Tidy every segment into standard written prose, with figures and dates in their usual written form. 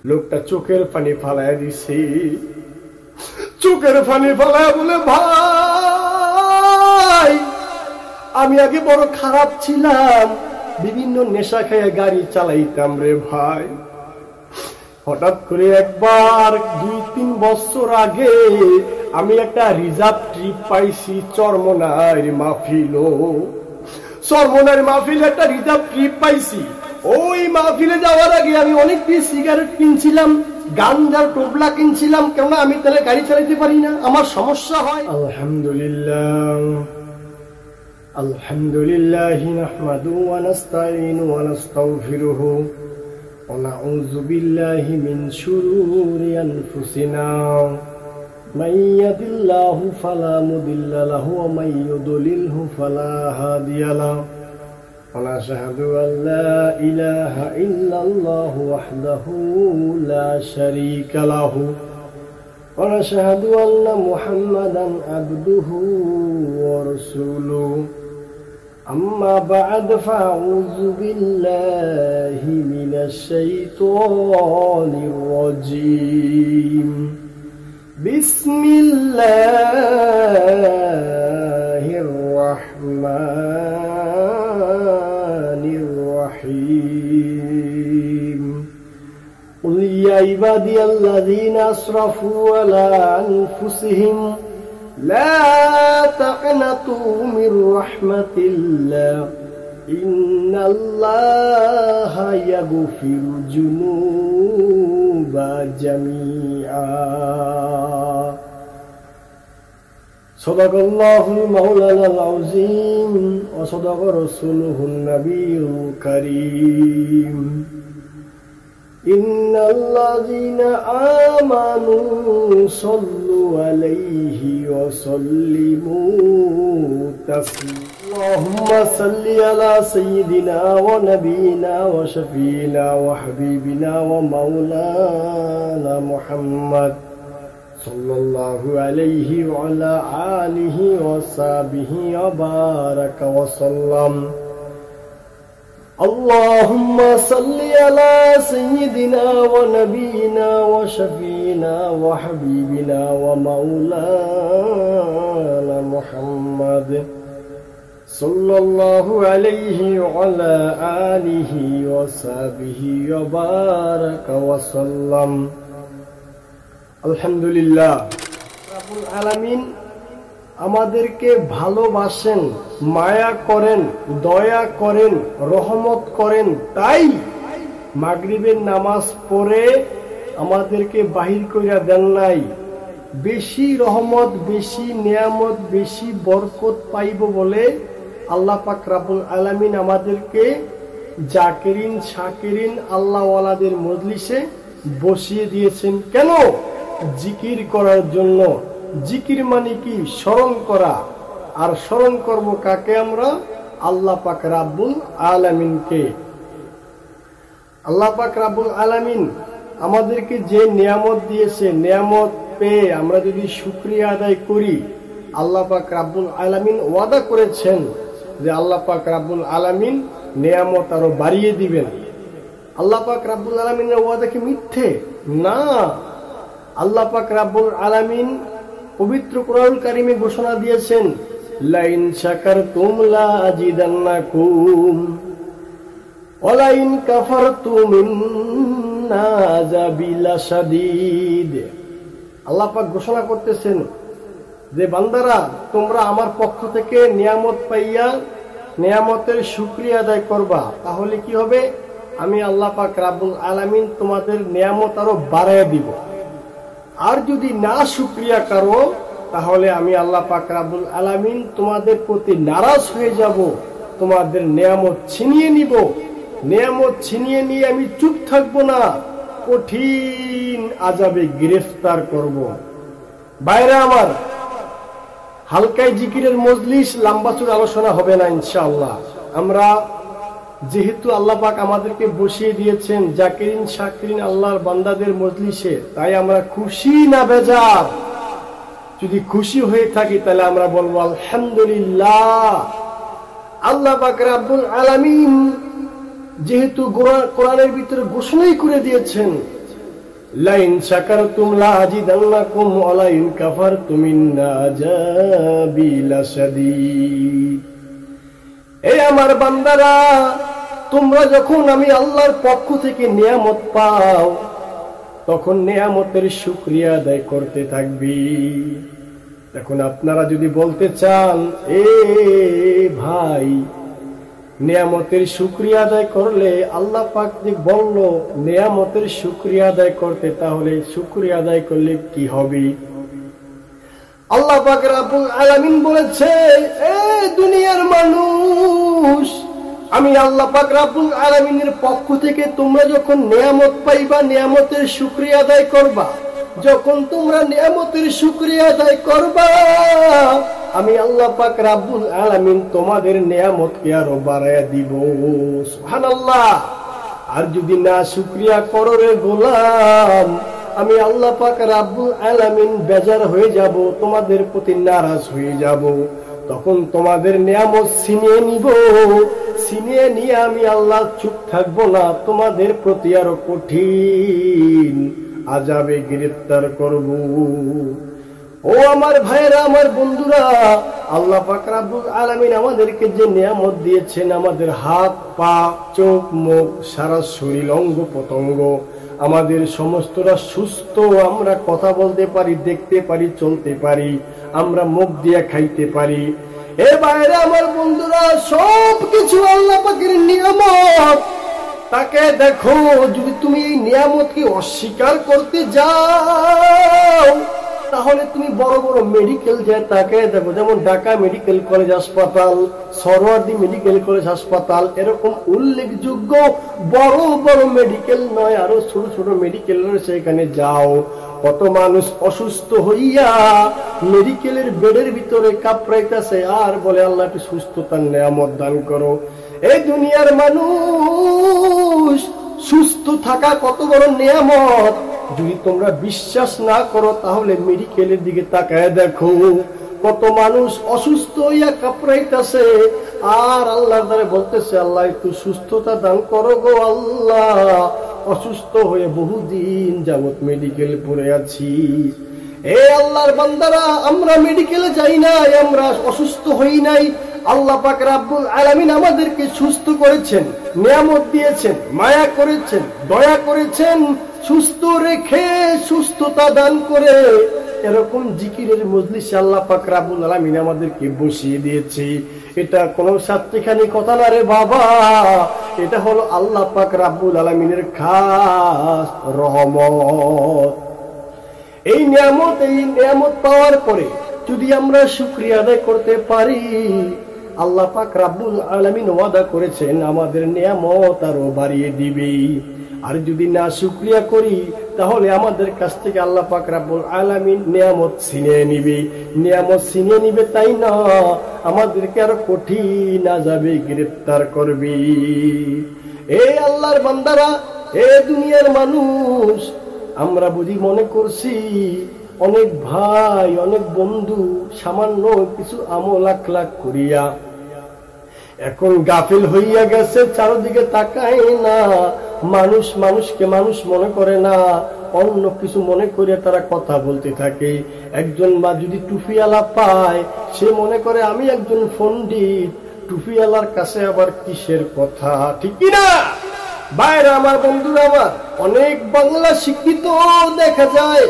লোকটা চোখের পানি ফালায় দিছে। চোখের পানি ফালায় বলে, ভাই আমি আগে বড় খারাপ ছিলাম, বিভিন্ন নেশা খেয়ে গাড়ি চালাইতাম রে ভাই। হঠাৎ করে একবার 2-3 বছর আগে আমি একটা রিজার্ভ ট্রিপ পাইছি, চরমনার মাহফিল। চরমনার মাহফিল একটা রিজার্ভ ট্রিপ পাইছি। ওই মাহফিলে যাওয়ার আগে আমি অনেক পিস সিগারেট কিনছিলাম, গাঞ্জার টোপলা কিনছিলাম, কেননা আমি তাহলে গাড়ি চালাইতে পারি না, আমার সমস্যা হয়। আলহামদুলিল্লাহ আলহামদুলিল্লাহ নাহমাদুহু ওয়া নাস্তাঈনু ওয়া নাস্তাগফিরুহু ওয়া নাউযু বিল্লাহি মিন শুরুরি আনফুসিনা মান ইয়াহদিল্লাহু ফালা মুদিল্লা লাহু ওয়া মান ইউদ্লিলহু ফালা হাদিয়া লাহু ওয়া নাশহাদু আল লা ইলাহা ইল্লাল্লাহু ওয়াহদাহু লা শারীকা লাহু ওয়া নাশহাদু আন্না মুহাম্মাদান আবদুহু ওয়া রাসূলুহু। أما بعد فأعوذ بالله من الشيطان الرجيم. بسم الله الرحمن الرحيم. قل يا عبادي الذين أسرفوا على أنفسهم لا تقنطوا من رحمة الله إن الله يغفر الذنوب جميعا. صدق الله مولانا العظيم وصدق رسوله النبي الكريم. إن الذين آمنوا صلوا عليه وسلموا تسليما. اللهم صل على سيدنا ونبينا وشفينا وحبيبنا ومولانا محمد صلى الله عليه وعلى آله وصحبه وبارك وسلم. اللهم صل على سيدنا ونبينا وشفينا وحبيبنا ومولانا محمد صلى الله عليه وعلى آله وصحبه وبارك وسلم. الحمد لله رب العالمين আমাদেরকে ভালোবাসেন, মায়া করেন, দয়া করেন, রহমত করেন, তাই মাগরিবের নামাজ পড়ে আমাদেরকে বাহির কইরা দেন নাই। বেশি রহমত, বেশি নিয়ামত, বেশি বরকত পাইব বলে আল্লাহ পাক রব্বুল আলামিন আমাদেরকে জাকিরিন শাকিরিন আল্লাহওয়ালাদের মজলিসে বসিয়ে দিয়েছেন। কেন? জিকির করার জন্য। জিকির মানে কি? স্মরণ করা। আর স্মরণ করব কাকে? আমরা আল্লাহ পাক রব্বুল আলামিনকে। আল্লাহ পাক রব্বুল আলামিন আমাদেরকে যে নিয়ামত দিয়েছে, নিয়ামত পেয়ে আমরা যদি শুকরিয়া আদায় করি, আল্লাহ পাক রব্বুল আলামিন ওয়াদা করেছেন যে আল্লাহ পাক রব্বুল আলামিন নিয়ামত আরো বাড়িয়ে দিবেন। আল্লাহ পাক রব্বুল আলামিনের ওয়াদা কি মিথ্যে? না। আল্লাহ পাক রব্বুল আলামিন পবিত্র কোরআনুল কারীমে ঘোষণা দিয়েছেন, লাইন শাকারতুম লা আজিদান্নাকুম ওয়া লাইন কাফারতুম ইন্না আযাবি লাশাদীদ। আল্লাহ পাক ঘোষণা করতেছেন যে বান্দারা, তোমরা আমার পক্ষ থেকে নিয়ামত পাইয়া নিয়ামতের শুকরিয়া আদায় করবা, তাহলে কি হবে? আমি আল্লাহ পাক রব্বুল আলামিন তোমাদের নিয়ামত আরো বাড়াইয়া দিব। আর যদি না শুকরিয়া করো, তাহলে আমি আল্লাহ পাক রব্বুল আলামিন তোমাদের প্রতি নারাজ হয়ে যাব, তোমাদের নিয়ামত ছিনিয়ে নিব। নিয়ামত ছিনিয়ে নিয়ে আমি চুপ থাকবো না, কঠিন আযাবে গ্রেফতার করব। বাইরে আমার, হালকায় জিকিরের মজলিস, লম্বাচুর আলোচনা হবে না ইনশাআল্লাহ। আমরা যেহেতু আল্লাহ পাক আমাদেরকে বসিয়ে দিয়েছেন জাকিরিন শাকিরিন আল্লাহর বান্দাদের মজলিসে, তাই আমরা খুশি না বেজার? যদি খুশি হয়ে থাকি তাহলে আমরা বলবো আলহামদুলিল্লাহ। আল্লাহ পাক রব্বুল আলামিন যেহেতু কোরআনের ভিতরে ঘোষণাই করে দিয়েছেন লাইন শাকারতুম লাযিদান্নাকুম ওয়া লাইন কাফারতুম ইন্না আযাবি লাশাদীদ। এই আমার বান্দারা, তোমরা যখন আমি আল্লাহর পক্ষ থেকে নিয়ামত পাও তখন নিয়ামতের শুকরিয়া আদায় করতে থাকবি। এখন আপনারা যদি বলতে চান, এ ভাই, নিয়ামতের শুকরিয়া আদায় করলে, আল্লাহ পাক যে বলল নিয়ামতের শুকরিয়া আদায় করতে, তাহলে শুকরিয়া আদায় করলে কি হবে? আল্লাহ পাক রব্বুল আলামিন বলেছে, এ দুনিয়ার মানুষ, আমি আল্লাহ পাক রব্বুল আলামিনের পক্ষ থেকে তোমরা যখন নিয়ামত পাইবা, নিয়ামতের শুকরিয়া আদায় করবা। যখন তোমরা নিয়ামতের শুকরিয়া আদায় করবা, আমি আল্লাহ পাক রব্বুল আলামিন তোমাদের নিয়ামতকে আরো বাড়ায়া দিব। সুবহানাল্লাহ। আর যদি না শুকরিয়া করো রে গোলাম, আমি আল্লাহ পাক রব্বুল আলামিন বেজার হয়ে যাব, তোমাদের প্রতি নারাজ হয়ে যাব। তখন তোমাদের নিয়ামত ছিনিয়ে নিব, ছিনিয়ে নিয়ে আমি আল্লাহ চুপ থাকবো না, তোমাদের প্রতি আরো কঠিন আযাবে গ্রেফতার করব। ও আমার ভাইরা, আমার বন্ধুরা, আল্লাহ পাক রব্বুল আলামিন আমাদেরকে যে নিয়ামত দিয়েছেন, আমাদের হাত পা চোখ মুখ সারা শরীর অঙ্গ প্রত্যঙ্গ, আমাদের সমস্তটা সুস্থ, আমরা কথা বলতে পারি, দেখতে পারি, চলতে পারি, আমরা মুখ দিয়ে খাইতে পারি। এ ভাইরা, আমার বন্ধুরা, সব কিছু আল্লাহ পাকের নিয়ামত। তাকে দেখো, যদি তুমি এই নিয়ামতকে অস্বীকার করতে যাও, তাহলে তুমি বড় বড় মেডিকেল যায় তাকে দেখো, যেমন ঢাকা মেডিকেল কলেজ হাসপাতাল, সরওয়ার্দী মেডিকেল কলেজ হাসপাতাল, এরকম উল্লেখযোগ্য বড় বড় মেডিকেল নয়, আরো ছোট ছোট মেডিকেল রয়েছে, এখানে যাও। কত মানুষ অসুস্থ হইয়া মেডিকেলের বেডের ভিতরে কাপড়াইতেছে আর বলে আল্লাহ একটু সুস্থতার নিয়ামত দান করো। এই দুনিয়ার মানুষ, সুস্থ থাকা কত বড় নিয়ামত। যদি তোমরা বিশ্বাস না করো, তাহলে মেডিকেলের দিকে তাকায় দেখো, কত মানুষ অসুস্থ হইয়া কাপড়াইতেছে আর আল্লাহর দ্বারে বলতেছে, আল্লাহ একটু সুস্থতা দান করো গো আল্লাহ, অসুস্থ হয়ে বহুদিন যাবত মেডিকেল পড়ে আছি। এ আল্লাহর বান্দারা, আমরা মেডিকেলে যাই নাই, আমরা অসুস্থ হই নাই। আল্লাহ পাক রব্বুল আলামিন আমাদেরকে সুস্থ করেছেন, নিয়ামত দিয়েছেন, মায়া করেছেন, দয়া করেছেন, সুস্থ রেখে সুস্থতা দান করে এরকম জিকিরের মজলিসে আল্লাহ পাক রব্বুল আলামিন আমাদেরকে বসিয়ে দিয়েছে। এটা কোনো সাতটিখানি কথা না রে বাবা, এটা হলো আল্লাহ পাক রব্বুল আলামিনের খাস রহমত। এই নিয়ামত পাওয়ার পরে যদি আমরা শুকরিয়া আদায় করতে পারি, আল্লাহ পাক রব্বুল আলামিন ওয়াদা করেছেন আমাদের নিয়ামত আরো বাড়িয়ে দিবে। আর যদি না শুকরিয়া করি, তাহলে আমাদের কাছ থেকে আল্লাহ পাক রব্বুল আলামিন নিয়ামত ছিনিয়ে নিবে। নিয়ামত ছিনিয়ে নিবে তাই না, আমাদেরকে আরো কঠিন আযাবে গ্রেফতার করবে। এই আল্লাহর বান্দারা, এ দুনিয়ার মানুষ, আমরা বুঝি মনে করছি অনেক ভাই, অনেক বন্ধু সামান্য কিছু আমল আখলাক করিয়া এখন গাফিল হইয়া গেছে, চারদিকে তাকায় না, মানুষকে মানুষ মনে করে না, অন্য কিছু মনে করে তারা কথা বলতে থাকে। একজন মা যদি টুপিওয়ালা পায়, সে মনে করে আমি একজন পণ্ডিত, টুপিওয়ালার কাছে আবার কিসের কথা, ঠিক কিনা? বাইরে আমার বন্ধুরা, আমার অনেক বাংলা শিক্ষিত দেখা যায়,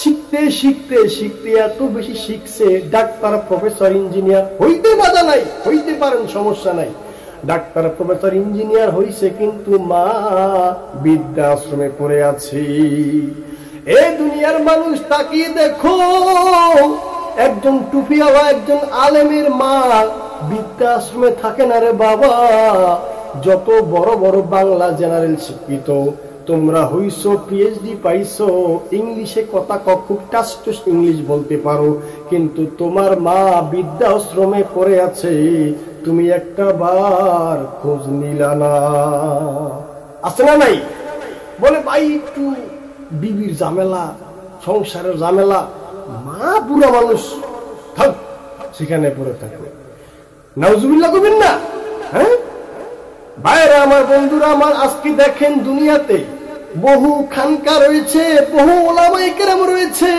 শিখতে শিখতে শিখতে এত বেশি শিখছে, ডাক্তার প্রফেসর ইঞ্জিনিয়ার হইতে বাধা নাই, হইতে পারেন, সমস্যা নাই। ডাক্তার প্রফেসর ইঞ্জিনিয়ার হইছে, কিন্তু মা বৃদ্ধাশ্রমে পড়ে আছে। এই দুনিয়ার মানুষ তাকিয়ে দেখো, একজন টুপিওয়ালা, একজন আলেমের মা বৃদ্ধাশ্রমে থাকে না রে বাবা। যত বড় বড় বাংলা জেনারেল শিক্ষিত, তোমরা হইছো, পিএইচডি পাইছো, ইংলিশে কথা খুব টাস্টুস ইংলিশ বলতে পারো, কিন্তু তোমার মা বৃদ্ধাশ্রমে পড়ে আছে, তুমি একটা বার খোঁজ নিলা না। আছে না নাই? বলে ভাই একটু বিবির ঝামেলা, সংসারের ঝামেলা, মা বুড়া মানুষ, থাক সেখানে পড়ে থাকবে, নাউজুবিল্লাহ করবেন না? হ্যাঁ ভাইরা আমার, বন্ধুরা আমার, আজকে দেখেন দুনিয়াতে বহু খানকা রয়েছে, বহু ওলামায়ে কেরাম রয়েছে,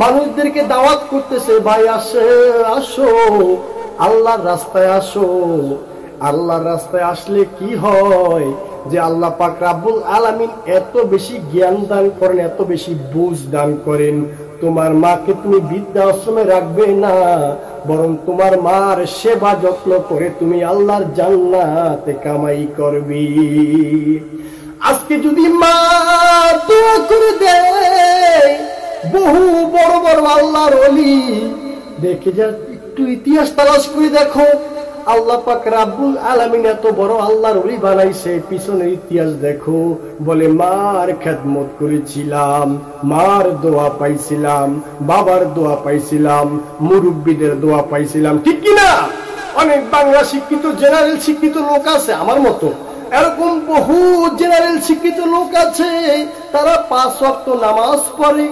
মানুষদেরকে দাওয়াত করতেছে, ভাই আসে আসো আল্লাহর রাস্তায় আসো। আল্লাহর রাস্তায় আসলে কি হয় যে আল্লাহ পাক রাব্বুল আলামিন এত বেশি জ্ঞান দান করেন, এত বেশি বুঝ দান করেন। তোমার মাকে তুমি বৃদ্ধাশ্রমে রাখবে না, বরং তোমার মার সেবা যত্ন করে তুমি আল্লাহর জান্নাতে কামাই করবি। আজকে যদি মা দোয়া করে দেয়, বহু বড় বড় আল্লাহর ওলি, দেখে যা একটু ইতিহাস তালাশ করে দেখো, আল্লাহ পাক রাব্বুল আলামিন এত বড় আল্লাহর ওলি বানাইছে, পিছনের ইতিহাস দেখো। বলে মার খেদমত করেছিলাম, মার দোয়া পাইছিলাম, বাবার দোয়া পাইছিলাম, মুরব্বীদের দোয়া পাইছিলাম, ঠিক কিনা? অনেক বাংলা শিক্ষিত জেনারেল শিক্ষিত লোক আছে আমার মতো, এরকম বহু জেনারেল শিক্ষিত লোক আছে, তারা 5 ওয়াক্ত নামাজ পড়ে,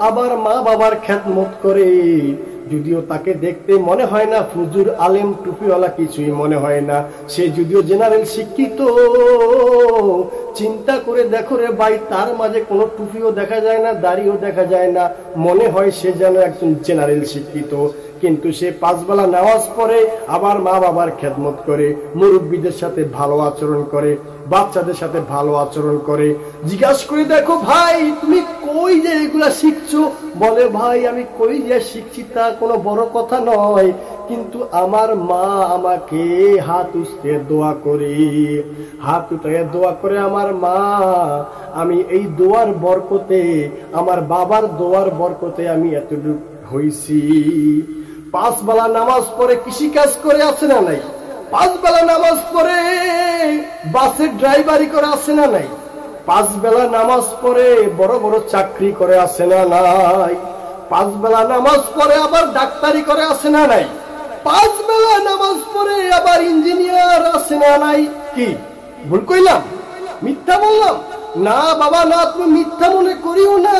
আবার মা বাবার খেদমত করে। যদিও তাকে দেখতে মনে হয় না হুজুর আলেম টুপিওয়ালা, কিছুই মনে হয় না, সে যদিও জেনারেল শিক্ষিত। চিন্তা করে দেখো রে ভাই, তার মাঝে কোনো টুপিও দেখা যায় না, দাড়িও দেখা যায় না, মনে হয় সে যেন একজন জেনারেল শিক্ষিত। কিন্তু সে 5 বেলা নামাজ পড়ে, আবার মা বাবার খেদমত করে, মুরব্বীদের সাথে ভালো আচরণ করে, বাচ্চাদের সাথে ভালো আচরণ করে। জিজ্ঞাসা করে দেখো, ভাই তুমি কই যে এগুলা শিখছো? বলে ভাই আমি কই যে শিখছি তা কোনো বড় কথা নয়, কিন্তু আমার মা আমাকে হাত উঠে দোয়া করে, হাত উঠে দোয়া করে আমার মা, আমি এই দোয়ার বরকতে, আমার বাবার দোয়ার বরকতে আমি এতটুকু হইছি। 5 বেলা নামাজ পড়ে কৃষিকাজ করে আছে না নাই? 5 বেলা নামাজ পড়ে বাসের ড্রাইভারি করে আছে না নাই? 5 বেলা নামাজ পড়ে বড় বড় চাকরি করে আছে না নাই? 5 বেলা নামাজ পড়ে আবার ডাক্তারি করে আছে না নাই? 5 বেলা নামাজ পড়ে আবার ইঞ্জিনিয়ার আছে না নাই? কি ভুল কইলাম? মিথ্যা বললাম? না বাবা না, তুমি মিথ্যা মনে করিও না,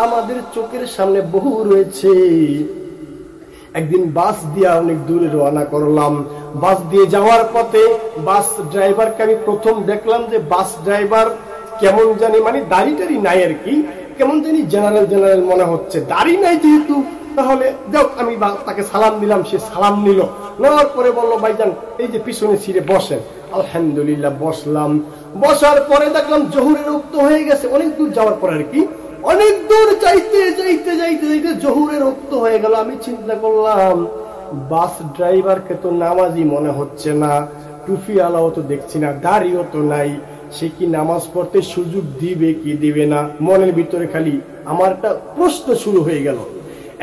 আমাদের চোখের সামনে বহু রয়েছে। একদিন বাস দিয়ে অনেক দূরে রওনা করলাম, বাস দিয়ে যাওয়ার পথে বাস ড্রাইভারকে আমি প্রথম দেখলাম যে বাস ড্রাইভার কেমন জানি, মানে দাড়ি টাড়ি নাই আর কি, কেমন জানি জেনারেল জেনারেল মনে হচ্ছে, দাড়ি নাই যেহেতু। তাহলে যাও, আমি তাকে সালাম দিলাম, সে সালাম নিল, নেওয়ার পরে বললো ভাইজান এই যে পিছনে সিটে বসেন। আলহামদুলিল্লাহ বসলাম। বসার পরে দেখলাম জহুরের উক্ত হয়ে গেছে, অনেক দূর যাওয়ার পরে আর কি, অনেক দূর যাইতে যাইতে যাইতে যাইতে জহুরের উক্ত হয়ে গেল। আমি চিন্তা করলাম বাস ড্রাইভারকে তো নামাজি মনে হচ্ছে না, টুপি আলাও তো দেখছি না, দাড়িও তো নাই, সে কি নামাজ পড়তে সুযোগ দিবে কি দিবে না, মনের ভিতরে খালি আমার একটা প্রশ্ন শুরু হয়ে গেল।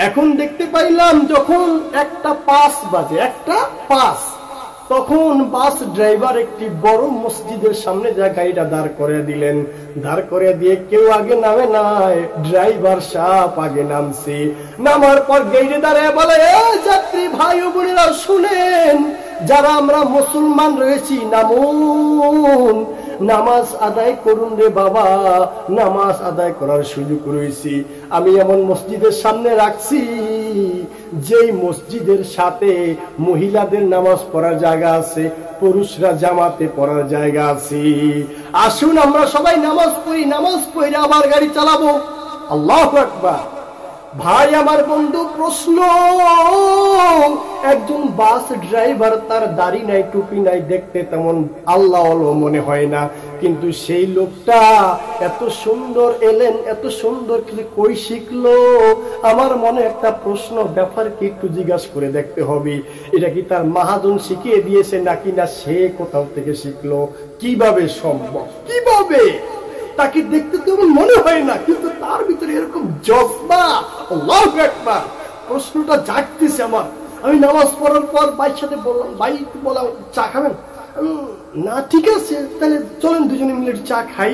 এখন দেখতে পাইলাম যখন 1:05 বাজে, 1:05, তখন বাস ড্রাইভার একটি বড় মসজিদের সামনে যা গাড়িটা দাঁড় করে দিলেন। দাঁড় করে দিয়ে কেউ আগে নামে নাই, ড্রাইভার সাহেব আগে নামছে। নামার পর গেটে দাঁড়ায় বলে, যাত্রী ভাই ও বোনেরা শুনেন, যারা আমরা মুসলমান রয়েছি নামুন, নামাজ আদায় করুন রে বাবা, নামাজ আদায় করার সুযোগ রয়েছে। আমি এমন মসজিদের সামনে রাখছি যেই মসজিদের সাথে মহিলাদের নামাজ পড়ার জায়গা আছে, পুরুষরা জামাতে পড়ার জায়গা আছে। আসুন আমরা সবাই নামাজ পড়ি, নামাজ পড়ে আবার গাড়ি চালাবো। আল্লাহু আকবার। ভাই আমার বন্ধু, প্রশ্ন, একজন বাস ড্রাইভার, তার দাড়ি নাই, টুপি নাই, দেখতে তেমন আল্লাহ মনে হয় না, কিন্তু সেই লোকটা এত সুন্দর এলেন, এত সুন্দর কিছু কই শিখলো? আমার মনে একটা প্রশ্ন, ব্যাপারকে একটু জিজ্ঞাসা করে দেখতে হবে, এটা কি তার মহাজন শিখিয়ে দিয়েছে নাকি না সে কোথাও থেকে শিখলো? কিভাবে সম্ভব? কিভাবে? তাকে দেখতে তেমন মনে হয় না, কিন্তু তার ভিতরে এরকম জজবা। আল্লাহু আকবার। প্রশ্নটা জাগতেছে আমার। আমি নামাজ পড়ার পর ভাইয়ের সাথে বললাম, ভাই একটু বললাম চা খাবেন? না ঠিক আছে, তাহলে চলেন দুজনে মিলে চা খাই।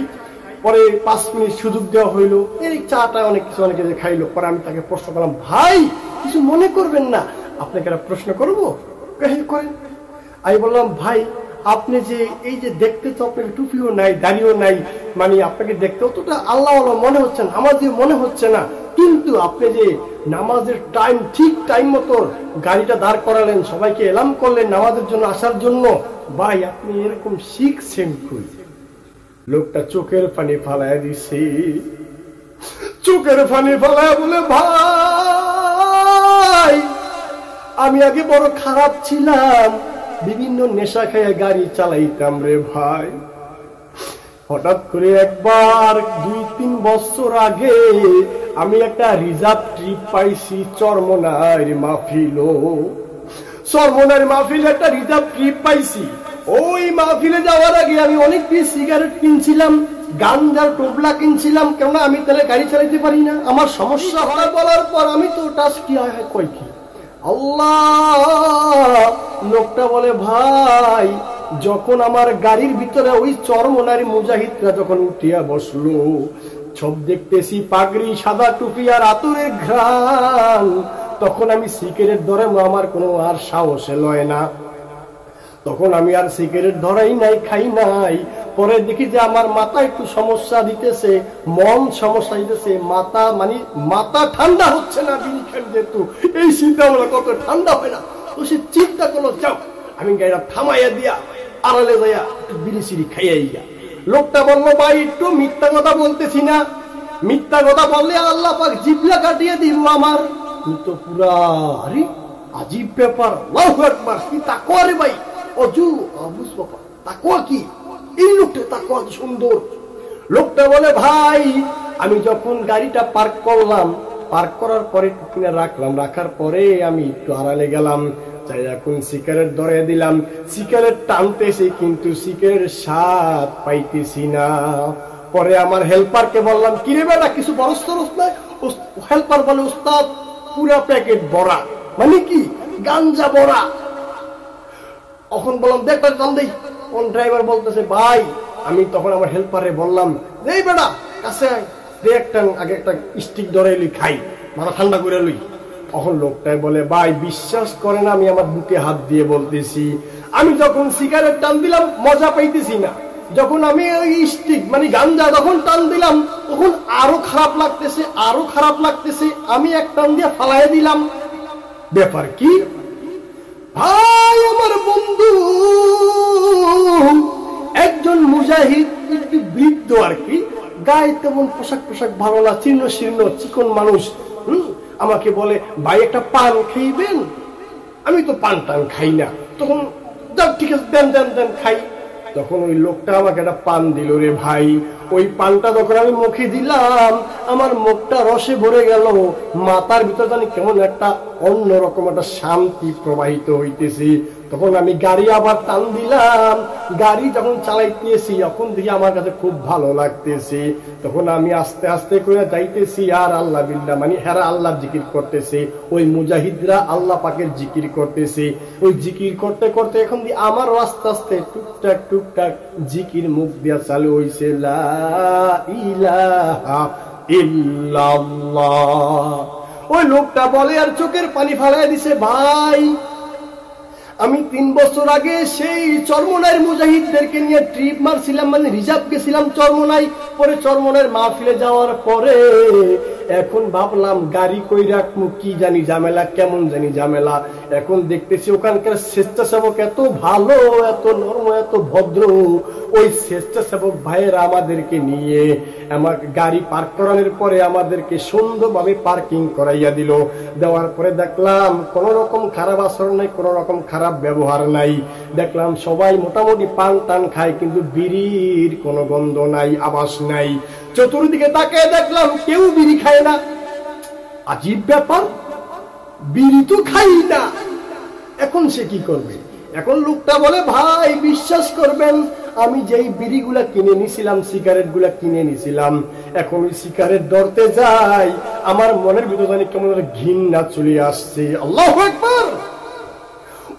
পরে 5 মিনিট সুযোগ দেওয়া হইলো, এই চাটা অনেক কিছু অনেকে খাইলো। পরে আমি তাকে প্রশ্ন করলাম, ভাই কিছু মনে করবেন না, আপনাকে একটা প্রশ্ন করবো? করেন। আমি বললাম, ভাই আপনি যে এই যে দেখতে তো আপনার টুপিও নাই, দাড়িও নাই, মানে আপনাকে দেখতে অতটা আল্লাহ আল্লাহ মনে হচ্ছে না, আমাদের মনে হচ্ছে না, কিন্তু আপনি যে নামাজের টাইম, ঠিক টাইম মতো গাড়িটা দাঁড় করালেন, সবাইকে এলাম করলেন নামাজের জন্য আসার জন্য, ভাই আপনি এরকম শিখছেন কই? লোকটা চোখের পানি ফালায় দিছে, চোখের পানি ফালায় বলে, ভাই আমি আগে বড় খারাপ ছিলাম, বিভিন্ন নেশা খেয়ে গাড়ি চালাইতাম রে ভাই। হঠাৎ করে একবার 2-3 বছর আগে আমি একটা রিজার্ভ ট্রিপ পাইছি, চরমনার মাহফিল, চরমনার মাহফিলে একটা রিজার্ভ ট্রিপ পাইছি। ওই মাহফিলে যাওয়ার আগে আমি অনেক পিস সিগারেট কিনছিলাম, গাঞ্জার টোপলা কিনছিলাম, কেননা আমি তাহলে গাড়ি চালাইতে পারি না, আমার সমস্যা হয়। বলার পর আমি তো টাচ কি হয় কই কি আল্লাহ। লোকটা বলে, ভাই যখন আমার গাড়ির ভিতরে ওই চরমনার মুজাহিদরা যখন উঠিয়া বসলো, সব দেখতেছি পাগড়ি, সাদা টুপি আর আতরের ঘ্রাণ, তখন আমি সিগারেট ধরে আমার কোনো আর সাহসে লয় না, তখন আমি আর সিগারেট ধরাই নাই, খাই নাই। পরে দেখি যে আমার মাথা একটু সমস্যা দিতেছে, মন সমস্যা দিতেছে, মাথা মানে মাথা ঠান্ডা হচ্ছে না বিড়ি খেয়ে, যেহেতু এই চিন্তা হলো কত ঠান্ডা হয় না, তো সে চিন্তা করলো যাও আমি গাড়িটা থামাইয়া দিয়া আড়ালে যাইয়া একটু বিড়ি সিড়ি খাইয়া গিয়া। লোকটা বললো, ভাই একটু মিথ্যা কথা বলতেছি না, মিথ্যা কথা বললে আল্লাহ পাক জিভলা কাটিয়ে দিব আমার। তো পুরা আরে আজীব ব্যাপার, আল্লাহু আকবার, কি তাকওয়া রে ভাই, অজু আবুস বাবা তাকওয়া কি, এই লোকটা তাকওয়া সুন্দর। লোকটা বলে, ভাই আমি যখন গাড়িটা পার্ক করলাম, পার্ক করার পরে কিনে রাখলাম, রাখার পরে আমি একটু আড়ালে গেলাম, তাই এখন সিগারেট ধরে দিলাম, সিগারেট টানতেছি কিন্তু সিগারেট স্বাদ পাইতেছি না। পরে আমার হেল্পারকে বললাম, কিরে বেটা কিছু বরস তরস নাই? হেল্পার বলে, উস্তাদ পুরা প্যাকেট ভরা, মানে কি গাঞ্জা ভরা। তখন বললাম, দেখ টান দেই। কোন ড্রাইভার বলতেছে, ভাই আমি তখন আমার হেল্পারে বললাম, এই বেটা কাছে দেখ টান, আগে একটা স্টিক ধরে লই, খাই, মাথা ঠান্ডা করে লই। তখন লোকটাই বলে, ভাই বিশ্বাস করেন আমি আমার বুকে হাত দিয়ে বলতেছি, আমি যখন সিগারেট টান দিলাম মজা পাইতেছি না, যখন আমি ওই স্টিক মানে গাঞ্জা যখন টান দিলাম তখন আরো খারাপ লাগতেছে, আরো খারাপ লাগতেছে, আমি এক টান দিয়ে ফালাই দিলাম। ব্যাপার কি ভাই? আমার বন্ধু একজন মুজাহিদ, একটি বৃদ্ধ আর কি, গায়ে তেমন পোশাক ভালো না, চিহ্ন শীর্ণ চিকন মানুষ, আমাকে বলে, ভাই একটা পান খাইবেন? আমি তো পান টান খাই না। তখন ঠিক আছে দেন দেন দেন খাই। তখন ওই লোকটা আমাকে একটা পান দিল রে ভাই। ওই পানটা যখন আমি মুখে দিলাম, আমার মুখটা রসে ভরে গেল, মাথার ভিতর জানি কেমন একটা অন্যরকম একটা শান্তি প্রবাহিত হইতেছি। তখন আমি গাড়ি আবার টান দিলাম, গাড়ি যখন চালাইতেছি তখন দেখি আমার কাছে খুব ভালো লাগতেছে। তখন আমি আস্তে আস্তে করে যাইতেছি আর আল্লাহ বিল্লাহ মানে হেরা আল্লাহ জিকির করতেছে, ওই মুজাহিদরা আল্লাহ পাকের জিকির করতেছে। ওই জিকির করতে করতে এখন আমারও আস্তে আস্তে টুকটাক টুকটাক জিকির মুখ দিয়া চালু হইছে, লা ইলাহা ইল্লাল্লাহ। ওই লোকটা বলে আর চোখের পানি ফালাই দিছে, ভাই আমি 3 বছর আগে সেই চরমনাইয়ের মুজাহিদদেরকে নিয়ে ট্রিপ মারছিলাম, মানে রিজার্ভ গেছিলাম চরমনাই। পরে চরমনাইয়ের মাহফিলে যাওয়ার পরে এখন ভাবলাম গাড়ি কই রাখবো, কি জানি ঝামেলা, কেমন জানি ঝামেলা। এখন দেখতেছি ওখানকার স্বেচ্ছাসেবক এত ভালো, এত নরম, এত ভদ্র। ওই স্বেচ্ছাসেবক ভাইয়েরা আমাদেরকে নিয়ে আমার গাড়ি পার্ক করানোর পরে আমাদেরকে সুন্দরভাবে পার্কিং করাইয়া দিল। দেওয়ার পরে দেখলাম কোন রকম খারাপ আচরণ নাই, কোন রকম খারাপ ব্যবহার নাই। দেখলাম সবাই মোটামুটি পান টান খায়, কিন্তু বিড়ির কোনো গন্ধ নাই, আবাস নাই। চতুর্দিকে তাকায় দেখলাম কেউ বিড়ি খায় না। আজীব ব্যাপার, বিড়ি তো খাই না, এখন সে কি করবে? এখন লোকটা বলে, ভাই বিশ্বাস করবেন আমি যেই বিড়িগুলা কিনে নিছিলাম, সিগারেট গুলা কিনে নিছিলাম, এখন ওই সিগারেট ধরতে যাই আমার মনের ভিতর জানি কেমন ঘৃণা চলে আসছে। আল্লাহু আকবার।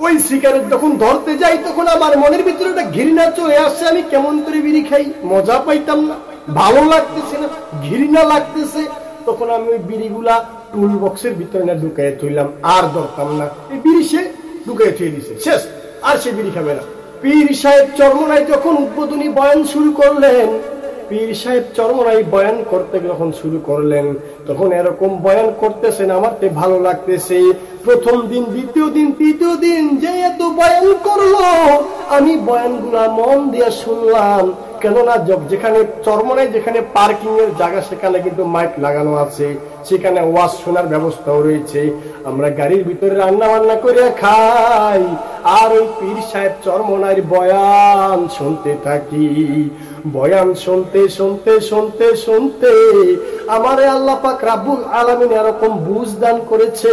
ওই সিগারেট যখন ধরতে যাই তখন আমার মনের ভিতরে একটা ঘৃণা চলে আসছে, আমি কেমন করে বিড়ি খাই, মজা পাইতাম না, ভালো লাগতেছে না, ঘৃণা লাগতেছে। তখন আমি ওই বিড়িগুলা টুল বক্সের ভিতরে না ঢুকাই থইলাম, আর ধরতাম না। এই বিড়ি সে ঢুকাই থুয়ে দিছে, শেষ, আর সে বিড়ি খাবে না। পীর সাহেব চরমনাই যখন উদ্বোধনী বয়ান শুরু করলেন, পীর সাহেব চরমনাই বয়ান করতে যখন শুরু করলেন, তখন এরকম বয়ান করতেছেন, আমার তো ভালো লাগতেছে। প্রথম দিন, দ্বিতীয় দিন, তৃতীয় দিন যে এত বয়ান করলো, আমি বয়ানগুলা মন দিয়ে শুনলাম, কেননা যেখানে চরমনায় যেখানে পার্কিং এর জায়গা সেখানে কিন্তু মাইক লাগানো আছে, সেখানে ওয়াজ শোনার ব্যবস্থাও রয়েছে। আমরা গাড়ির ভিতরে রান্না বান্না করে খাই আর ওই পীর সাহেব চরমনার বয়ান শুনতে থাকি। বয়ান শুনতে শুনতে শুনতে শুনতে আমারে আল্লাহ পাক রাব্বুল আলামিন এরকম বুঝ দান করেছে,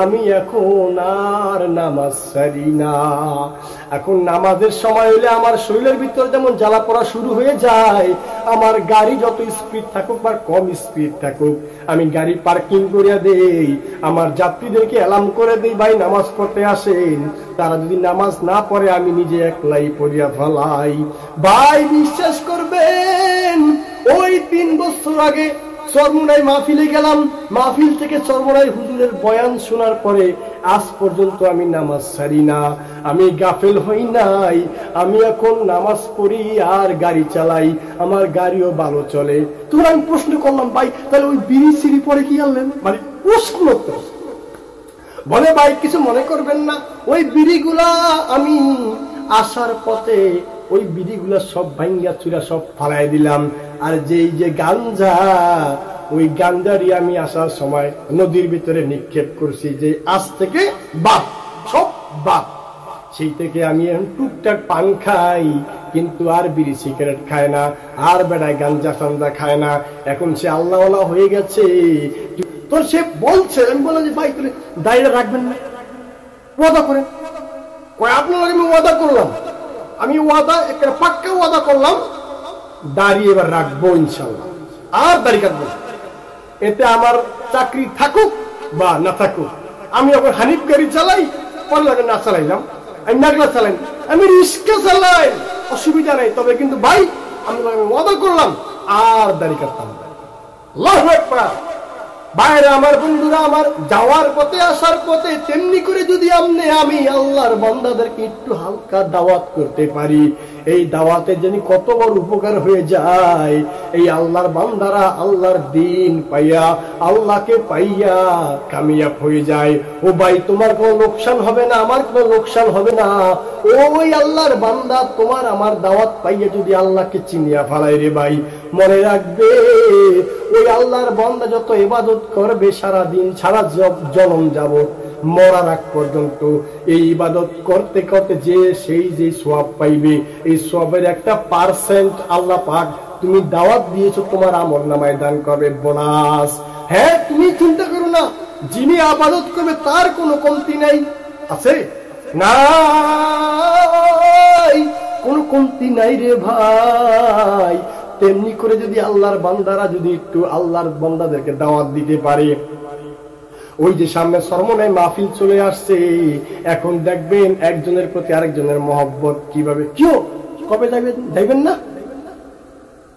আমি এখন আর নামাজ ছাড়ি না। এখন নামাজের সময় হলে আমার শরীরের ভিতর যেমন জ্বালা পড়া শুরু হয়ে যায়, আমার গাড়ি যত স্পিড থাকুক বা কম স্পিড থাকুক, আমি গাড়ি পার্কিং করে দেই, আমার যাত্রীদেরকে অ্যালার্ম করে দেই, ভাই নামাজ পড়তে আসেন। তারা যদি নামাজ না পড়ে আমি নিজে একলাই পড়িয়া ফেলাই। ভাই বিশ্বাস করবেন, ওই 3 বছর আগে চরমনাই মাহফিলে গেলাম, মাহফিল থেকে চরমনাই হুজুরের বয়ান শোনার পরে আজ পর্যন্ত আমি নামাজ ছাড়ি না, আমি গাফেল হই নাই। আমি এখন নামাজ পড়ি আর গাড়ি চালাই, আমার গাড়িও ভালো চলে। তোর আমি প্রশ্ন করলাম, ভাই তাহলে ওই বিড়ি সিঁড়ি পরে কি আনলেন? মানে প্রশ্ন তো বলে, ভাই কিছু মনে করবেন না, ওই বিড়িগুলা আমি আসার পথে ওই বিড়িগুলা সব ভাঙ্গা চুরা সব ফালাই দিলাম। আর যে গাঞ্জা, ওই গাঞ্জারি আমি আসার সময় নদীর ভিতরে নিক্ষেপ করছি, যে আজ থেকে বাপ, সব বাপ। সেই থেকে আমি টুকটাক পান খাই, কিন্তু আর বিড়ি সিগারেট খায় না, আর বেড়ায় গাঞ্জা টাঞ্জা খায় না। এখন সে আল্লাহওয়ালা হয়ে গেছে। তো সে বলছে, আমি বললাম যে ভাই তুমি দাঁড়িয়ে রাখবেন না, ওয়াদা করেন। আপনার আমি ওয়াদা করলাম, আমি ওয়াদা একটা পাক্কা ওয়াদা করলাম, দাঁড়িয়ে এবার রাখবো ইনশাল্লাহ, আর দাড়ি কাটবো। এতে আমার চাকরি থাকুক বা না থাকুক, আমি এখন হানিফ গাড়ি চালাই, পরে লাগে না চালাইলাম, আমি নাগলা চালাই, আমি রিক্সা চালাই, অসুবিধা নেই। তবে কিন্তু ভাই আমি ওয়াদা করলাম আর দাড়ি কাটতাম। আল্লাহু আকবার। বাইরে আমার বন্ধুরা, আমার যাওয়ার পথে আসার পথে তেমনি করে যদি আমি আল্লাহর বান্দাদেরকে একটু হালকা দাওয়াত করতে পারি, এই দাওয়াতে যিনি কত বড় উপকার হয়ে যায়। এই আল্লাহর বান্দারা আল্লাহর দিন পাইয়া, আল্লাহকে পাইয়া কামিয়াব হয়ে যায়। ও ভাই তোমার কোনো লোকসান হবে না, আমার কোনো লোকসান হবে না। ওই আল্লাহর বান্দা তোমার আমার দাওয়াত পাইয়া যদি আল্লাহকে চিনিয়া ফেলায় রে ভাই, মনে রাখবে ওই আল্লাহর বান্দা যত ইবাদত করবে সারা দিন, সারা জনম যাবত, মরার আগ পর্যন্ত এই ইবাদত করতে করতে যে সওয়াব পাইবে, এই সওয়াবের একটা % আল্লাহ পাক তুমি দাওয়াত দিয়েছো তোমার আমলনামায় দান করবে, বোনাস। হ্যাঁ, তুমি চিন্তা করো না, যিনি ইবাদত করবে তার কোনো কমতি নাই, আছে না? কোনো কমতি নাই রে ভাই। তেমনি করে যদি আল্লাহর বান্দারা যদি একটু আল্লাহর বান্দাদেরকে দাওয়াত দিতে পারে, ওই যে সামনে চরমনাই মাহফিল চলে আসছে, এখন দেখবেন একজনের প্রতি আরেকজনের মহব্বত কিভাবে। কেউ কবে যাইবেন না?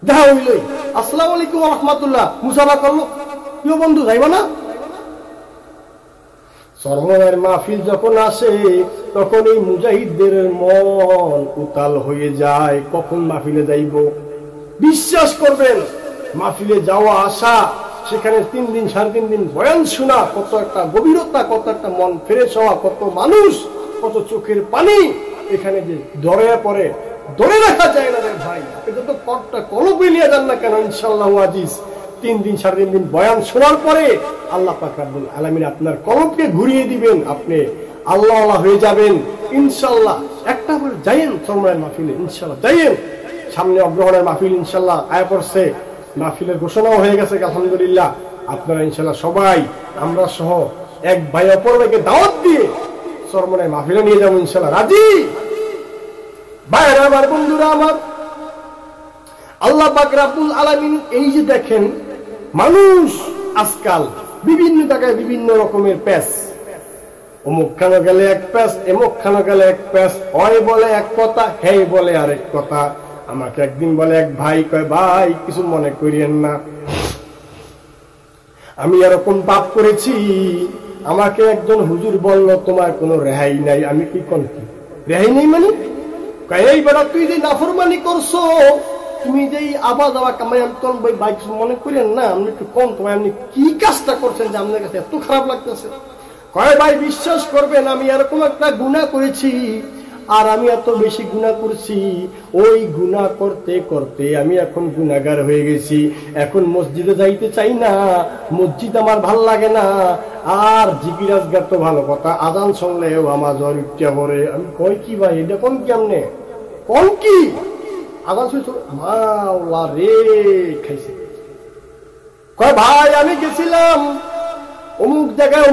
দেখা হইলই আসসালামু আলাইকুম ওয়া রাহমাতুল্লাহ, মুসাফা করলো, কেউ বন্ধু যাইব না? চরমনাইয়ের মাহফিল যখন আসে তখন এই মুজাহিদদের মন উতাল হয়ে যায়, কখন মাহফিলে যাইব। বিশ্বাস করবেন, মাহফিলে যাওয়া আসা, সেখানে 3 দিন 3.5 দিন বয়ান শোনা, কত একটা গভীরতা, কত একটা মন ফ্রেশ হওয়া, কত মানুষ, কত চোখের পানি এখানে যে ধরে পড়ে, ধরে রাখা যায় না রে ভাই। এটা তো কতটা কলবে নিয়ে যান না কেন, ইনশাআল্লাহ আজিজ 3 দিন 3.5 দিন বয়ান শোনার পরে আল্লাহ পাক রব্বুল আলামিন আপনার কলবকে ঘুরিয়ে দিবেন, আপনি আল্লাহওয়ালা হয়ে যাবেন ইনশাআল্লাহ। একটা বার যাইয়েন চরমনাইয়ের মাহফিলে, ইনশাআল্লাহ যাইয়েন। সামনে অগ্রহণের মাহফিল ইনশাআল্লাহ আয়া পড়ছে, মাহফিলের ঘোষণাও হয়ে গেছে আলহামদুলিল্লাহ। আপনারা ইনশাআল্লাহ সবাই, আমরা সহ এক ভাই অপর ভাইকে দাওয়াত দিয়ে চরমনাইয়ের মাহফিলে নিয়ে যাবো ইনশাআল্লাহ। রাজি? ভাইরা আমার, বন্ধুরা আমার, আল্লাহ পাক রব্বুল আলামিন এই যে দেখেন, মানুষ আজকাল বিভিন্ন জায়গায় বিভিন্ন রকমের প্যাচ, অমুক খানো গেলে এক প্যাচ, এমুক খানো গেলে এক প্যাচ, হয় বলে এক কথা, হে বলে আরেক কথা। আমাকে একদিন বলে এক ভাই, কয় ভাই কিছু মনে করিয়েন না, আমি এরকম পাপ করেছি, আমাকে একজন হুজুর বলল তোমার কোনো রেহাই নাই। আমি কি কোন কি রেহাই নেই মানে? এই বেড়া তুই যে নাফরমানি করছো, তুমি যে আবাদ আওয়া কামাই, ভাই কিছু মনে করেন না, আপনি একটু কম, তোমায় আপনি কি কাজটা করছেন যে আপনার কাছে এত খারাপ লাগতেছে? কয় ভাই বিশ্বাস করবেন, আমি এরকম একটা গুনাহ করেছি, আর আমি এত বেশি গুনাহ করছি, ওই গুনাহ করতে করতে আমি এখন গুনাহগার হয়ে গেছি। এখন মসজিদে যাইতে চাই না, মসজিদ আমার ভাল লাগে না। আর জিকির আজগার তো ভালো কথা, আজান শুনলেও আমার জ্বর উঠতে পড়ে। আমি কই কি ভাই, এটা কোন কেমনে কোন কি আজান শুনছ মাওলা রে খাইছে। কয় ভাই আমি গেছিলাম অমুক জায়গায়,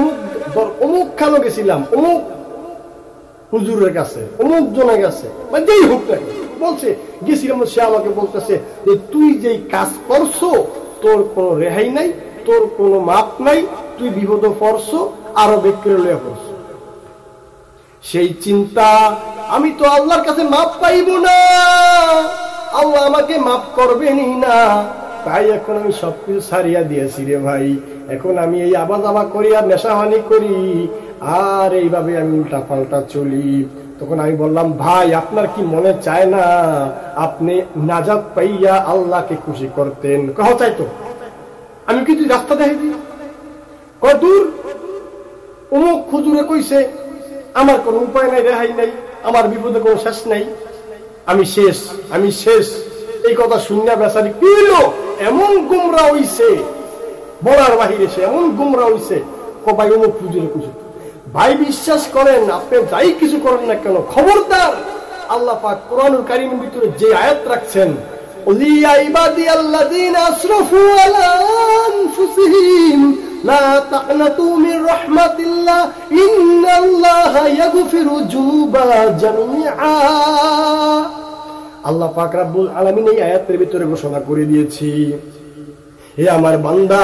অমুক খানো গেছিলাম, অমুক হুজুরের কাছে, অমুক জনের কাছে, মানে যেই হোক না বলছে গেছিলাম। সে আমাকে বলতেছে যে তুই যেই কাজ করছো তোর কোনো রেহাই নাই, তোর কোনো মাপ নাই, তুই বিপদ পড়ছো, আরো ব্যক্তির লইয়া পড়ছো। সেই চিন্তা, আমি তো আল্লাহর কাছে মাপ পাইব না, আল্লাহ আমাকে মাপ করবেনই না। তাই এখন আমি সবকিছু ছাড়িয়া দিয়েছি রে ভাই। এখন আমি এই আবাদ আবা করি আর নেশাহানি করি, আর এইভাবে আমি উল্টা পাল্টা চলি। তখন আমি বললাম ভাই আপনার কি মনে চায় না আপনি নাজাত পাইয়া আল্লাহকে খুশি করতেন? কহ চাইতো, আমি কি তুই রাস্তা দেখে দিই? কয় দূর, অমুক হুজুরে কইছে আমার কোনো উপায় নাই, রেহাই নাই, আমার বিপদে কোনো শেষ নাই, আমি শেষ, আমি শেষ। এই কথা শুনিয়া বেচারি কি হইলো, এমন গুমরা হইছে বলার বাহিরে, সে এমন গুমরা হইছে। ভাই অমুক হুজুরে কইছে। ভাই বিশ্বাস করেন, আপনি যাই কিছু করেন না কেন, খবরদার আল্লাহ পাক কোরআনুল কারীমের ভিতরে যে আয়াত রাখছেন, ওলিয়া ইবাদিয়াল্লাযিনা আসরাফু আলা আনফুসিহিম লা তাকনাতু মির রাহমাতিল্লাহ ইন্নাল্লাহা ইয়াগফিরু যুনুবা জামিআ। আল্লাহ পাক রব্বুল আলামিন এই আয়াতের ভিতরে ঘোষণা করে দিয়েছি, হে আমার বান্দা,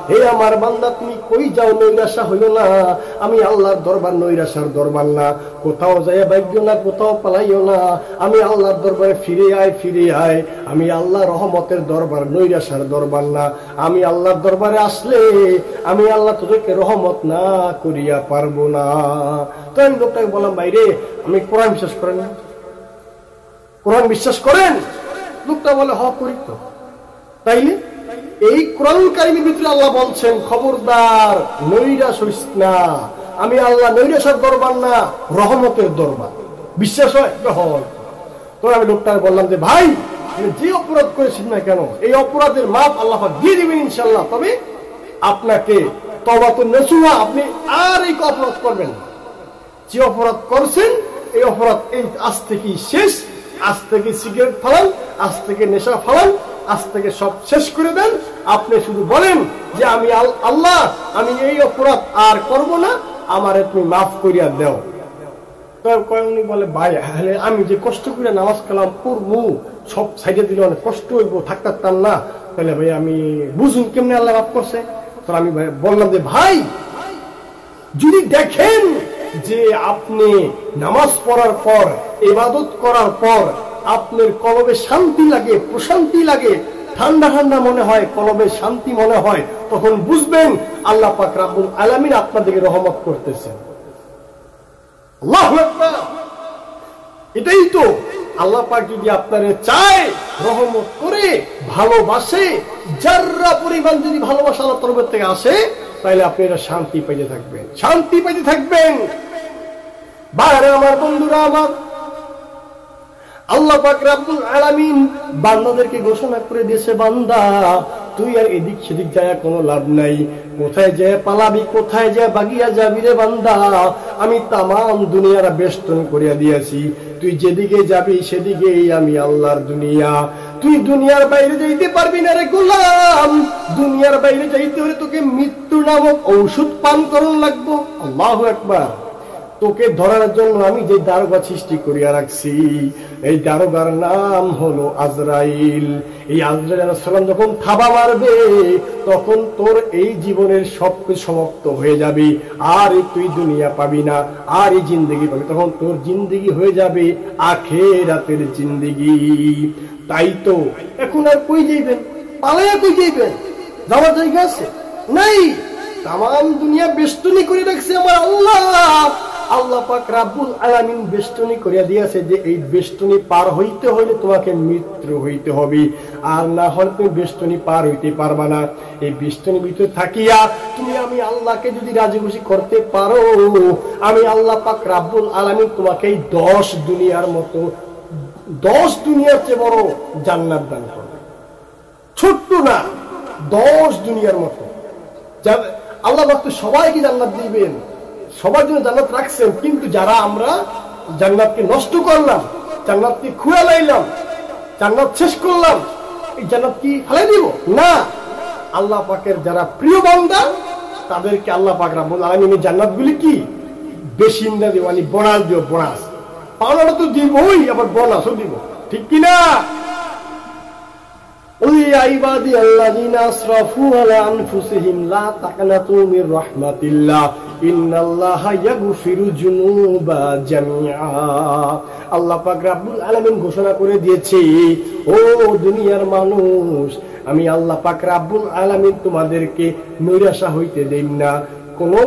হে আমার বান্দা, তুমি কই যাও, নৈরাশা হইও না। আমি আল্লাহর দরবার নৈরাশার দরবার না, কোথাও যাইয়া বাইও না, কোথাও পালাইও না। আমি আল্লাহর দরবারে ফিরে আয়, ফিরে আয়। আমি আল্লাহ রহমতের দরবার, নৈরাশার দরবার না। আমি আল্লাহর দরবারে আসলে আমি আল্লাহ তোদেরকে রহমত না করিয়া পারবো না। তো আমি লোকটাকে বললাম বাইরে আমি কোরআন বিশ্বাস করেন না? কোরআন বিশ্বাস করেন? লোকটা বলে হ করি তো। তাইলে এই কোরআনুল কারীমের ভিতরে আল্লাহ বলছেন খবরদার নৈরাশ হইস না, আমি আল্লাহ নৈরাশের দরবার না, রহমতের দরবার। বিশ্বাস হয়? তো আমি লোকটাকে বললাম যে ভাই যে অপরাধ করেছেন না কেন, এই অপরাধের মাপ আল্লাহ দিয়ে দিবেন ইনশাআল্লাহ, তবে আপনাকে তওবাতুন নসুহা, আপনি আর এই অপরাধ করবেন না। যে অপরাধ করছেন এই অপরাধ এই আজ থেকে শেষ, আজ থেকে সিগারেট ফালান, আজ থেকে নেশা ফালান, আজ থেকে সব শেষ করে দেন। আপনি শুধু বলেন যে আমি আল্লাহ আমি এই অপরাধ আর করব না, আমারে তুমি মাফ করিয়া দাও। তো উনি বলে ভাই আমি যে কষ্ট করে নামাজ কালাম পড়বো, সব সাইডে দিলে অনেক কষ্ট হইব, থাকতাম না। তাহলে ভাই আমি বুঝুন কেমনে আল্লাহ মাফ করছে। তো আমি বললাম যে ভাই যদি দেখেন যে আপনি নামাজ পড়ার পর, ইবাদত করার পর আপনার কলবে শান্তি লাগে, প্রশান্তি লাগে, ঠান্ডা ঠান্ডা মনে হয়, কলবে শান্তি মনে হয়, তখন বুঝবেন আল্লাহ পাক রব্বুল আলামিন আপনাদেরকে রহমত করতেছেন। আল্লাহু আকবার। এটাই তো আল্লাহ পাক যদি আপনারে চায়, রহমত করে, ভালোবাসে, যারা পরিমাণ যদি ভালোবাসা আল্লাহর তরফ থেকে আসে, তাহলে আপনি এটা শান্তি পাইতে থাকবেন, শান্তি পাইতে থাকবেন। বাইরে আমার বন্ধুরা আমার, আল্লাহ পাক রব্বুল আলামিন বান্দাদেরকে ঘোষণা করে দিয়েছে, বান্দা তুই আর এদিক সেদিক যায় কোনো লাভ নাই, কোথায় যায় পালাবি, কোথায় যায় বাগিয়া যাবি রে বান্দা, আমি তামাম দুনিয়ার বেষ্টন করিয়া দিয়েছি, তুই যেদিকে যাবি সেদিকেই আমি আল্লাহর দুনিয়া। তুই দুনিয়ার বাইরে যাইতে পারবি না রে গোলাম, দুনিয়ার বাইরে যাইতে হলে তোকে মৃত্যু নামক ঔষধ পান করুন লাগবো। আল্লাহু আকবার। তোকে ধরার জন্য আমি যে দারোগা সৃষ্টি করিয়া রাখছি, এই দারোগার নাম হলো আজরাইল। এই আজরাইল আলাইহিস সালাম যখন থাবা মারবে তখন তোর এই জীবনের সবকিছু সমাপ্ত হয়ে যাবে, আর তুই দুনিয়া পাবি না, আর এই জিন্দেগি পাবি, তখন তোর জিন্দেগি হয়ে যাবে আখিরাতের জিন্দেগি। তাই তো এখন আর কই যাইবেন, পালাইয়া কই যাইবেন? যাওয়ার জায়গা আছে নাই, তাম দুনিয়া বেষ্টনী করে রাখছে আমার আল্লাহ। আল্লাহ পাক রাব্বুল আলামিন বেষ্টনী করিয়া দিয়েছে যে এই বেষ্টনী পার হইতে হইলে তোমাকে মৃত্যু হইতে হবে, আর না হলে তুমি বেষ্টনী পার হইতে পারবা না। এই বেষ্টনীর ভিতরে থাকিয়া তুমি আমি আল্লাহকে যদি রাজি খুশি করতে পারো, আমি আল্লাহ পাক রাব্বুল আলামিন তোমাকে এই 10 দুনিয়ার মতো 10 দুনিয়ার চেয়ে বড় জান্নাত দান করবে। ছোট্ট না, 10 দুনিয়ার মতো। আল্লাহ পাক তো সবাইকে জান্নাত দিবেন, সবার জন্য জান্নাত রাখছেন, কিন্তু যারা আমরা জান্নাতকে নষ্ট করলাম, জান্নাতকে খুঁড়ে লাইলাম, জান্নাত শেষ করলাম, এই জান্নাত কি ফেলে দিব না। আল্লাহ পাকের যারা প্রিয় বান্দা তাদেরকে আল্লাহ পাক রাব্বুল আলামিন এই জান্নাতগুলি কি বেশিন্দা দিব, মানে বোনাস দিব। বোনাস পাওনাটা তো দিবই, আবার বোনাসও দিব, ঠিক কিনা? ওই ইবাদি আল্লাযিনা আসরাফু আলা আনফুসিহিম লা তাকনাতু মির রাহমাতিল্লাহ ইন্নাল্লাহা ইয়াগফিরু যুনুবা জামিআ। আল্লাহ পাক রব্বুল আলামিন ঘোষণা করে দিয়েছে, ও দুনিয়ার মানুষ, আমি আল্লাহ পাক রব্বুল আলামিন তোমাদেরকে নৈরাশা হইতে দেই না, কোনো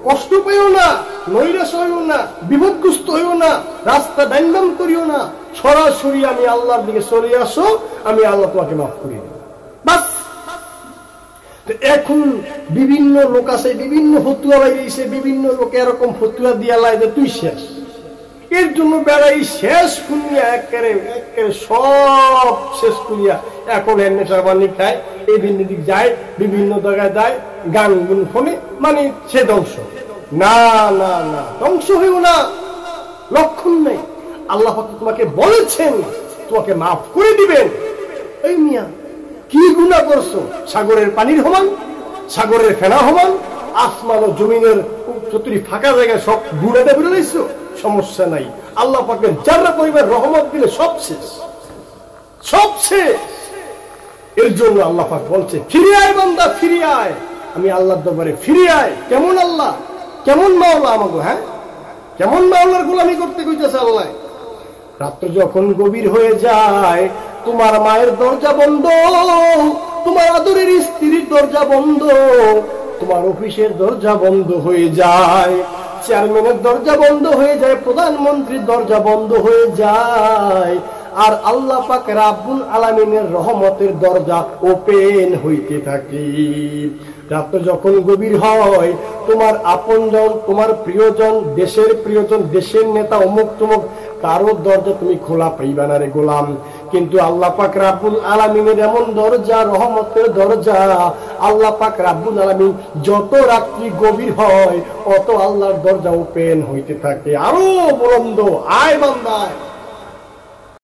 কষ্ট পেও না, নৈরাশা হইও না, বিপদগ্রস্ত হইও না, রাস্তা ডাইন্ডাম করিও না, সরাসরি আমি আল্লাহর দিকে চলে আসো, আমি আল্লাহ তোমাকে মাফ করে দেব। বাস। এখন বিভিন্ন লোক আছে, বিভিন্ন ফতুয়া বাইরেছে, বিভিন্ন লোকে এরকম ফতুয়া দিয়া লাই যে তুই শেষ। এর জন্য বেড়াই শেষ কুনিয়া একেবারে সব শেষ কুনিয়া এখন নেশা পানি খায়, এদিন এদিক যায়, বিভিন্ন জায়গায় যায়, গান গুন ফোনে, মানে সে ধ্বংস। না না না, ধ্বংস হইও না, লক্ষণ নেই। আল্লাহ তোমাকে বলেছেন তোমাকে মাফ করে দিবেন। এই মিয়া কি গুনাহ করছো? সাগরের পানির সমান, সাগরের ফেনা সমান, আসমান ও জমিনের চতুরি ফাঁকা জায়গায় সব গুনাতে বেরো দিচ্ছ, সমস্যা নাই। আল্লাহ পাকের যারা পরিবার রহমত দিলে সব শেষ, সব শেষ। এর জন্য আল্লাহ পাক বলছে, ফিরে আয় বান্দা, ফিরে আয়, আমি আল্লাহর দরবারে ফিরে আয়। কেমন আল্লাহ, কেমন মাওলা আমাকে, হ্যাঁ কেমন মাওলার গোলামি করতে কইতেছে আল্লাহ। রাত্র যখন গভীর হয়ে যায়, তোমার মায়ের দরজা বন্ধ, তোমার আদরের স্ত্রীর দরজা বন্ধ, তোমার অফিসের দরজা বন্ধ হয়ে যায়, চেয়ারম্যানের দরজা বন্ধ হয়ে যায়, প্রধানমন্ত্রীর দরজা বন্ধ হয়ে যায়, আর আল্লাহ পাক রাব্বুল আলামিনের রহমতের দরজা ওপেন হইতে থাকে। রাত্র যখন গভীর হয়, তোমার আপনজন, তোমার প্রিয়জন, দেশের প্রিয়জন, দেশের নেতা, অমুক তমুক, কারো দরজা তুমি খোলা পাইবা না রে গোলাম। কিন্তু আল্লাহ পাক রাব্বুল আলামিনের এমন দরজা, রহমতের দরজা, আল্লাহ পাক রাব্বুল আলামিন যত রাত্রি গভীর হয় অত আল্লাহর দরজা ওপেন হইতে থাকে। আরো বুলন্দ, আয় বান্দা।